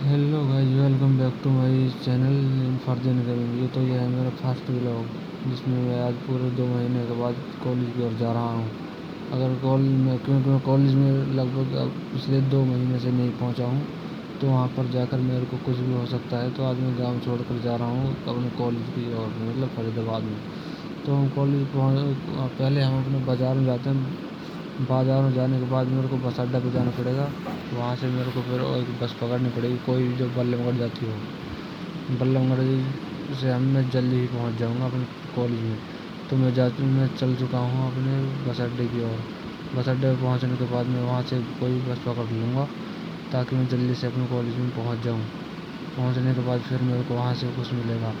Hello guys, welcome back to my channel for general. ये है मेरा फर्स्ट व्लॉग जिसमें मैं आज पूरे 2 महीने के बाद कॉलेज की ओर जा रहा हूँ। क्योंकि मैं कॉलेज में लगभग अब पिछले 2 महीने से नहीं पहुँचा हूँ, तो वहाँ पर जाकर मेरे को कुछ भी हो सकता है। तो आज मैं गाँव छोड़कर जा रहा हूँ अपने कॉलेज की ओर, मतलब फरीदाबाद में। तो हम पहले हम अपने बाज़ार में जाते हैं। बाज़ार में जाने के बाद मेरे को बस अड्डा पे जाना पड़ेगा। वहाँ से मेरे को फिर एक बस पकड़नी पड़ेगी, कोई भी जो बल्लभगढ़ जाती हो। बल्लभगढ़ से मैं जल्दी ही पहुँच जाऊँगा अपने कॉलेज में। तो मैं चल चुका हूँ अपने बस अड्डे की ओर। बस अड्डे पर पहुँचने के बाद मैं वहाँ से कोई बस पकड़ लूँगा ताकि मैं जल्दी से अपने कॉलेज में पहुँच जाऊँ। पहुँचने के बाद फिर मेरे को वहाँ से कुछ मिलेगा।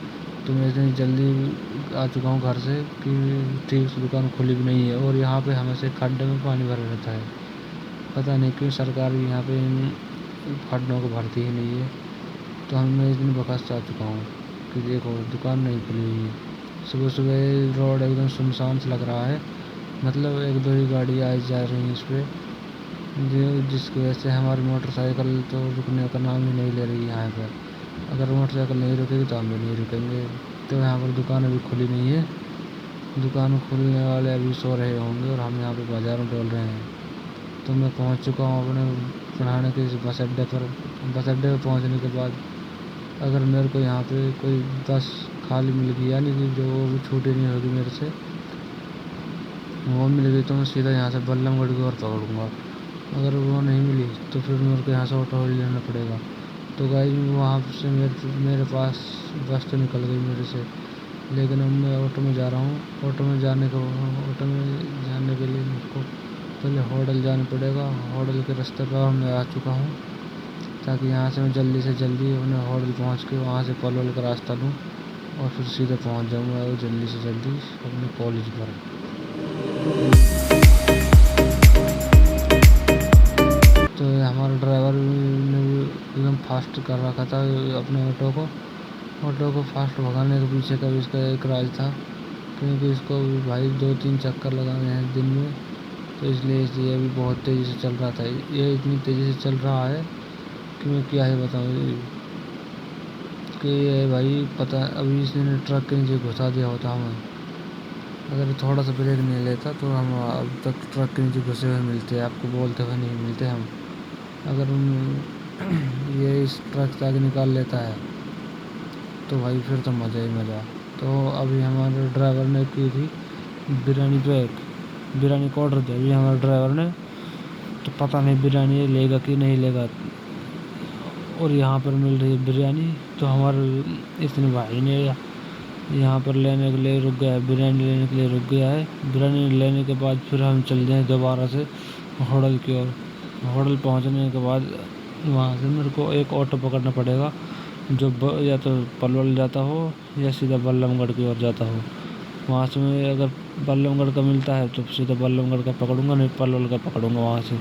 तो मैं इतनी जल्दी आ चुका हूँ घर से कि ठीक से दुकान खुली भी नहीं है, और यहाँ पे हमेशा खड्डे में पानी भरा रहता है। पता नहीं क्यों सरकार भी यहाँ पे इन खड्डों को भरती ही नहीं है। तो मैं इतनी बकवास से आ चुका हूँ कि देखो दुकान नहीं खुली हुई है। सुबह सुबह रोड एकदम सुनसान सा लग रहा है, मतलब 1-2 ही गाड़ी आई जा रही हैं इस पर, जिसकी वजह से हमारी मोटरसाइकिल तो रुकने का नाम ही नहीं ले रही है यहाँ पर। अगर मोटरसाइकिल नहीं रुकेगी तो हम भी नहीं रुकेंगे। तो यहाँ पर दुकान अभी खुली नहीं है। दुकान खुलने वाले अभी सो रहे होंगे और हम यहाँ पे बाज़ार में डोल रहे हैं। तो मैं पहुँच चुका हूँ अपने पढ़ाने के इस बस अड्डे पर। बस अड्डे पर पहुँचने के बाद अगर मेरे को यहाँ पे कोई बस खाली मिल गई, यानी कि जो वो भी छूटी नहीं होगी मेरे से, वो मिल गई, तो मैं सीधा यहाँ से बल्लभगढ़ की ओर पकड़ूँगा। अगर वो नहीं मिली तो फिर मेरे को यहाँ से ऑटो ही लेना पड़ेगा। तो गाइस वहाँ से मेरे पास बस तो निकल गई मेरे से, लेकिन अब मैं ऑटो में जा रहा हूँ। ऑटो में जाने के लिए मेरे को पहले होटल जाना पड़ेगा। होटल के रास्ते पर मैं आ चुका हूँ, ताकि यहाँ से मैं जल्दी से जल्दी अपने होटल पहुँच के वहाँ से पलवल का रास्ता लूँ और फिर सीधे पहुँच जाऊँगा जल्दी से जल्दी अपने कॉलेज पर। तो हमारा ड्राइवर ने भी एकदम फास्ट कर रखा था अपने ऑटो को फास्ट भगाने के पीछे का भी इसका एक राज था, क्योंकि इसको भी भाई 2-3 चक्कर लगाने हैं दिन में। तो इसलिए ये भी बहुत तेज़ी से चल रहा था। ये इतनी तेज़ी से चल रहा है कि मैं क्या ही बताऊँ कि ये भाई पता अभी इसने ट्रक के नीचे घुसा दिया होता हमें। अगर थोड़ा सा ब्रेक नहीं लेता तो हम अब तक ट्रक के नीचे घुसे हुए मिलते, आपको बोलते हुए नहीं मिलते हम। अगर ये इस ट्रक से आगे निकाल लेता है तो भाई फिर तो मज़ा ही मज़ा। तो अभी हमारे ड्राइवर ने की थी बिरयानी का ऑर्डर दिया अभी हमारे ड्राइवर ने, तो पता नहीं बिरयानी लेगा कि नहीं लेगा। और यहाँ पर मिल रही है बिरयानी, तो हमारे इतने भाई ने यहाँ पर लेने के लिए रुक गया है, बिरयानी लेने के लिए रुक गया है। बिरयानी लेने के बाद फिर हम चल जाएँ दोबारा से होटल की ओर। होटल पहुँचने के बाद वहाँ से मेरे को एक ऑटो पकड़ना पड़ेगा जो या तो पलवल जाता हो या सीधा बल्लभगढ़ की ओर जाता हो। वहाँ से मैं अगर बल्लभगढ़ का मिलता है तो सीधा बल्लभगढ़ का पकड़ूँगा, नहीं पलवल का पकड़ूँगा वहाँ से।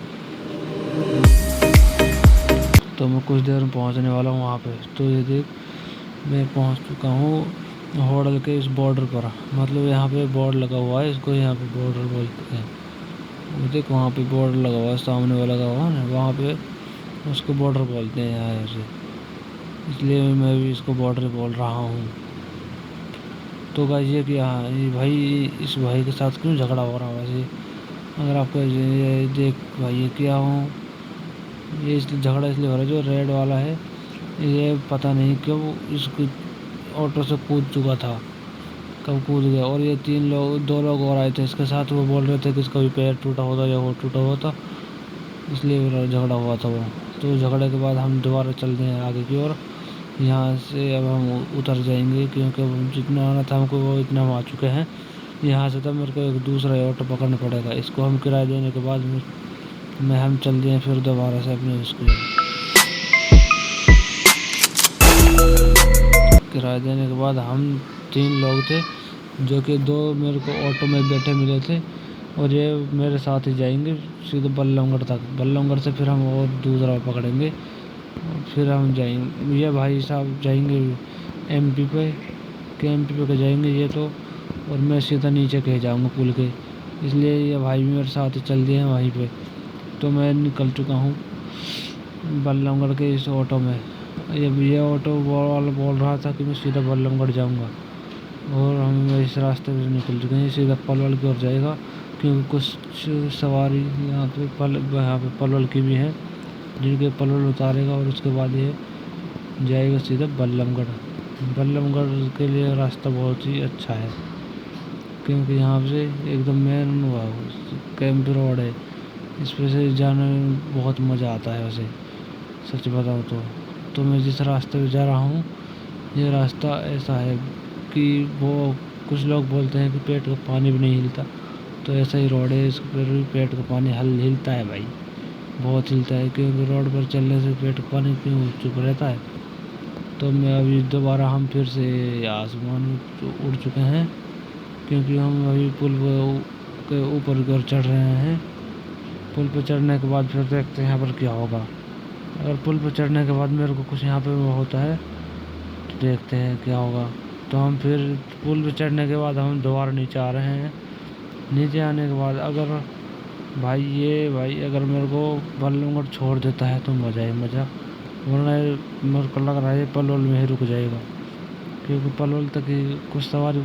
तो मैं कुछ देर में पहुँचने वाला हूँ वहाँ पे। तो ये देख मैं पहुँच चुका हूँ होटल के इस बॉर्डर पर, मतलब यहाँ पे बोर्ड लगा हुआ है, इसको यहाँ पे बॉर्डर बोलते हैं। वो देख वहाँ पे बॉर्डर लगा हुआ है, सामने वाला लगा हुआ है ना, वहाँ पे उसको बॉर्डर बोलते हैं यहाँ से, इसलिए मैं भी इसको बॉर्डर बोल रहा हूँ। तो गाइस ये क्या ये भाई इस भाई के साथ क्यों झगड़ा हो रहा है वैसे? अगर आपको ये देख भाई ये क्या हूँ, ये इसलिए झगड़ा इसलिए हो रहा है, जो रेड वाला है ये पता नहीं क्यों इसको ऑटो से कूद चुका था, कब कूद गया। और ये 2 लोग और आए थे इसके साथ, वो बोल रहे थे कि इसका भी पैर टूटा होता या वो टूटा हुआ था, इसलिए झगड़ा हुआ था वो। तो झगड़े के बाद हम दोबारा चलते हैं आगे की ओर। यहाँ से अब हम उतर जाएंगे, क्योंकि जितना आना था हमको वो इतना हम आ चुके हैं। यहाँ से तब मेरे को एक दूसरा ऑटो पकड़ना पड़ेगा, इसको हम किराया देने के बाद हम चल दिए फिर दोबारा से अपने स्कूल। किराया देने के बाद हम 3 लोग थे, जो कि 2 मेरे को ऑटो में बैठे मिले थे, और ये मेरे साथ ही जाएंगे सीधे बल्लभगढ़ तक। बल्लभगढ़ से फिर हम और दूसरा पकड़ेंगे, फिर हम जाएंगे। ये भाई साहब जाएंगे एमपी पे के जाएंगे ये तो, और मैं सीधा नीचे कह जाऊँगा पुल के, इसलिए ये भाई भी मेरे साथ ही चल दिए हैं वहीं पे। तो मैं निकल चुका हूँ बल्लभगढ़ के इस ऑटो में। ये ऑटो वाला बोल रहा था कि मैं सीधा बल्लमगढ़ जाऊंगा, और हम इस रास्ते से निकल चुके हैं, सीधा पलवल की ओर जाएगा, क्योंकि कुछ सवारी यहाँ पे पलवल की भी हैं, जिनके पलवल उतारेगा और उसके बाद ये जाएगा सीधा बल्लमगढ़। बल्लमगढ़ के लिए रास्ता बहुत ही अच्छा है, क्योंकि यहाँ से एकदम मेन कैंप रोड है, इस पे से जाने में बहुत मज़ा आता है। वैसे सच बताऊँ तो मैं जिस रास्ते पे जा रहा हूँ, ये रास्ता ऐसा है कि वो कुछ लोग बोलते हैं कि पेट का पानी भी नहीं हिलता, तो ऐसा ही रोड है, इस पर भी पेट का पानी हिलता है भाई, बहुत हिलता है, क्योंकि रोड पर चलने से पेट का पानी क्यों चुप रहता है। तो मैं अभी दोबारा हम फिर से आसमान में उड़ चुके हैं, क्योंकि हम अभी पुल के ऊपर की ओर चढ़ रहे हैं। पुल पर चढ़ने के बाद फिर देखते हैं यहाँ पर क्या होगा। अगर पुल पर चढ़ने के बाद मेरे को कुछ यहाँ पे होता है तो देखते हैं क्या होगा। तो हम फिर पुल पर चढ़ने के बाद हम दोबारा नीचे आ रहे हैं। नीचे आने के बाद अगर भाई अगर मेरे को बल्लमगढ़ छोड़ देता है तो मज़ा ही मज़ा, वरना मेरे को लग रहा है पलवल में ही रुक जाएगा, क्योंकि पलवल तक ही कुछ सवारी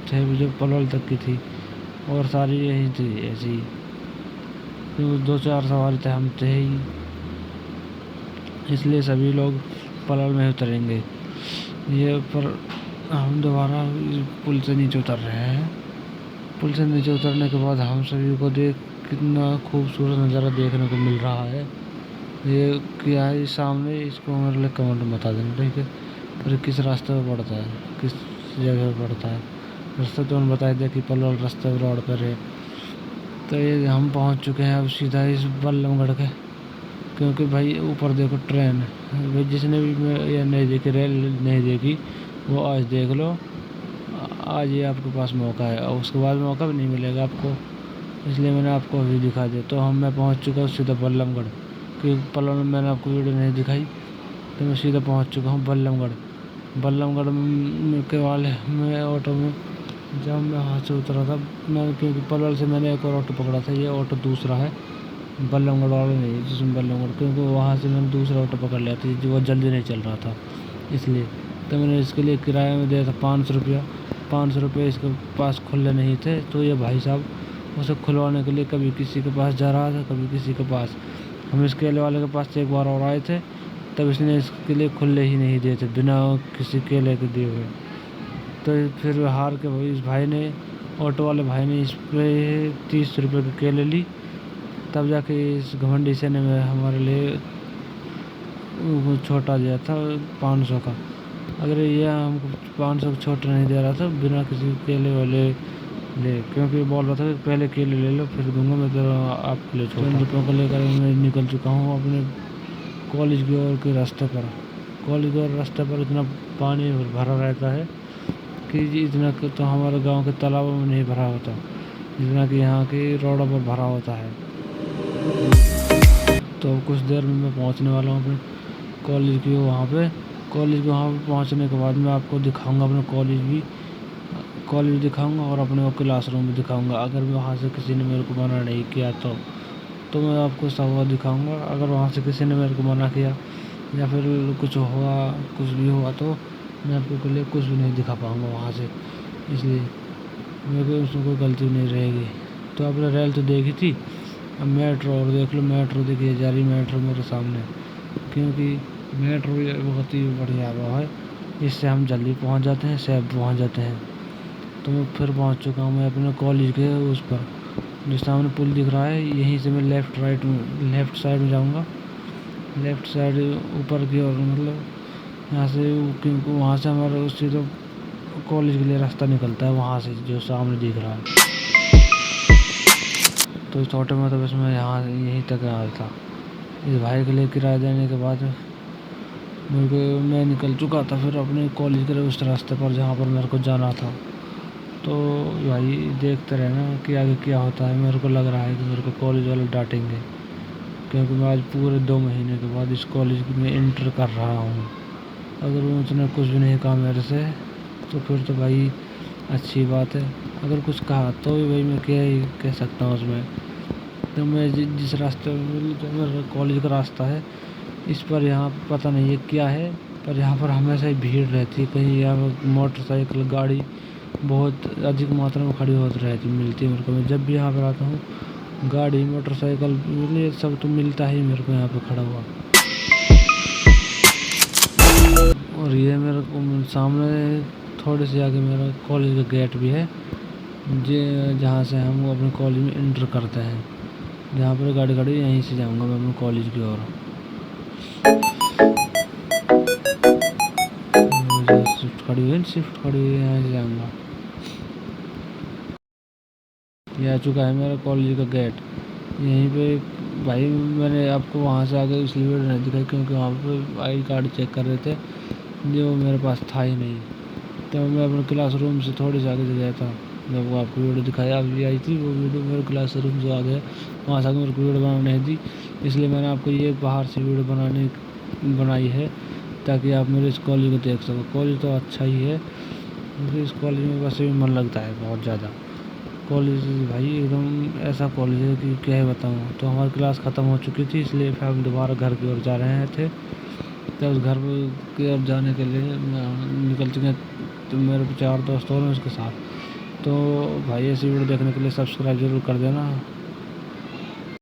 थे जो पलवल तक की थी, और सारी यही थी ऐसी, क्योंकि 2-4 सवारी थे, हम थे ही, इसलिए सभी लोग पलवल में उतरेंगे। ये पर हम दोबारा पुल से नीचे उतर रहे हैं। पुल से नीचे उतरने के बाद हम सभी को कितना खूबसूरत नज़ारा देखने को मिल रहा है। ये क्या है सामने, इसको मेरे लिए कमेंट में बता देना, ठीक है। फिर किस रास्ते पर पड़ता है, किस जगह पर पड़ता है रास्ता, तो उन्होंने बता दिया कि पलवल रास्ते रोड पर है। तो ये हम पहुंच चुके हैं अब सीधा इस बल्लमगढ़ के, क्योंकि भाई ऊपर देखो ट्रेन, भाई जिसने भी ये नहीं देखी, रेल नहीं देखी, वो आज देख लो। आज ये आपके पास मौका है, और उसके बाद मौका भी नहीं मिलेगा आपको, इसलिए मैंने आपको अभी दिखा दिया। तो मैं पहुंच चुका हूँ सीधा बल्लमगढ़, क्योंकि पलवल में मैंने आपको वीडियो नहीं दिखाई, तो मैं सीधा पहुंच चुका हूँ बल्लमगढ़। बल्लमगढ़ के वाले में ऑटो में जब मैं वहाँ से उतरा था, मैं क्योंकि पलवल से मैंने एक और ऑटो पकड़ा था, ये ऑटो दूसरा है, बल्लमगढ़ वाला नहीं है जिसमें बल्लमगढ़, क्योंकि वहाँ से मैंने दूसरा ऑटो पकड़ लिया था जो जल्दी नहीं चल रहा था, इसलिए। तो मैंने इसके लिए किराए में दिया था 500 रुपया। 500 रुपये इसके पास खुले नहीं थे, तो ये भाई साहब उसे खुलवाने के लिए कभी किसी के पास जा रहा था, कभी किसी के पास। हम इस केले वाले के पास एक बार और आए थे, तब इसने इसके लिए खुले ही नहीं दिए थे, बिना किसी केले के दिए हुए। तो फिर हार के इस भाई ने, ऑटो वाले भाई ने इस पर 30 रुपये के केले ली, तब जाके इस घमंडी से ने हमारे लिए छोटा दिया था 500 का। अगर ये हमको 500 का छोटा नहीं दे रहा था बिना किसी केले वाले ले, क्योंकि बोल रहा था कि पहले केले ले लो फिर दूंगा मैं, तो आपके लिए छोटा रुपयों को लेकर मैं निकल चुका हूँ अपने कॉलेज की ओर के रास्ते पर। कॉलेज की ओर रास्ते पर इतना पानी भरा रहता है कि इतना तो हमारे गांव के तालाबों में नहीं भरा होता, जितना कि यहाँ की रोडों पर भरा होता है। तो कुछ देर में मैं पहुँचने वाला हूँ अपने कॉलेज की वहाँ पे। कॉलेज के वहाँ पे पहुँचने के बाद मैं आपको दिखाऊंगा अपना कॉलेज दिखाऊंगा, और अपने वो क्लासरूम भी दिखाऊंगा। अगर वहाँ से किसी ने मेरे को मना नहीं किया तो मैं आपको सब दिखाऊंगा। अगर वहाँ से किसी ने मेरे को मना किया या फिर कुछ भी हुआ तो मैं आपके लिए कुछ भी नहीं दिखा पाऊँगा वहाँ से, इसलिए मेरे को उसमें कोई गलती नहीं रहेगी। तो आपने रेल तो देखी थी, अब मेट्रो और देख लो, मेट्रो देखिए जा रही मेट्रो मेरे सामने, क्योंकि मेट्रो बहुत ही बढ़िया वो है, इससे हम जल्दी पहुंच जाते हैं, सेफ पहुंच जाते हैं। तो मैं फिर पहुंच चुका हूँ मैं अपने कॉलेज के उस पर, जो सामने पुल दिख रहा है, यहीं से मैं लेफ़्ट साइड में जाऊँगा, लेफ़्ट साइड ऊपर की ओर, मतलब यहाँ से, क्योंकि वहाँ से हमारा उससे तो कॉलेज के लिए रास्ता निकलता है, वहाँ से जो सामने दिख रहा है। तो इस ऑटो में तो बस मैं यहीं तक आया था। इस भाई के लिए किराया देने के बाद मैं निकल चुका था फिर अपने कॉलेज के उस रास्ते पर जहाँ पर मेरे को जाना था। तो भाई देखते रहना कि आगे क्या होता है। मेरे को लग रहा है कि मेरे को कॉलेज वाले डांटेंगे, क्योंकि मैं आज पूरे 2 महीने के बाद इस कॉलेज में इंटर कर रहा हूँ। अगर उन्होंने कुछ भी नहीं कहा मेरे से तो फिर तो भाई अच्छी बात है, अगर कुछ कहा तो भी भाई मैं क्या ही कह सकता हूँ उसमें। तो मैं जिस रास्ते जो मेरा कॉलेज का रास्ता है इस पर यहाँ पता नहीं है क्या है, पर यहाँ पर हमेशा ही भीड़ रहती है। कहीं यहाँ मोटरसाइकिल गाड़ी बहुत अधिक मात्रा में खड़ी होती रहती मिलती है मेरे को। मैं जब भी यहाँ पर आता हूँ गाड़ी मोटरसाइकिल ये सब तो मिलता ही मेरे को यहाँ पे खड़ा हुआ। और ये मेरे को सामने थोड़े से आगे मेरा कॉलेज का गेट भी है, जहाँ से हम अपने कॉलेज में एंटर करते हैं। जहाँ पर गाड़ी खड़ी यहीं से जाऊँगा मैं अपने कॉलेज की ओर। शिफ्ट खड़ी हुई है यहाँ से जाऊँगा। ये आ चुका है मेरा कॉलेज का गेट। यहीं पे भाई मैंने आपको वहाँ से आगे इसलिए वीडियो नहीं दिखाई क्योंकि वहाँ पे आई कार्ड चेक कर रहे थे जो मेरे पास था ही नहीं। तो मैं अपने क्लासरूम से थोड़ी से आगे से गया था। जब वो आपको वीडियो दिखाया अभी आई थी वो वीडियो मेरे क्लासरूम से आ गया, वहाँ से आगे मेरे को वीडियो बनाने नहीं दी, इसलिए मैंने आपको ये बाहर से वीडियो बनाई है ताकि आप मेरे इस कॉलेज को देख सको। कॉलेज तो अच्छा ही है, मुझे इस कॉलेज में वैसे भी मन लगता है बहुत ज़्यादा। कॉलेज भाई एकदम ऐसा कॉलेज है कि क्या ही बताऊँ। तो हमारी क्लास ख़त्म हो चुकी थी, इसलिए फिर हम दोबारा घर की ओर जा रहे थे। तो उस घर की ओर जाने के लिए निकल चुके तो मेरे 4 दोस्त और हैं उसके साथ। तो भाई ऐसी वीडियो देखने के लिए सब्सक्राइब जरूर कर देना।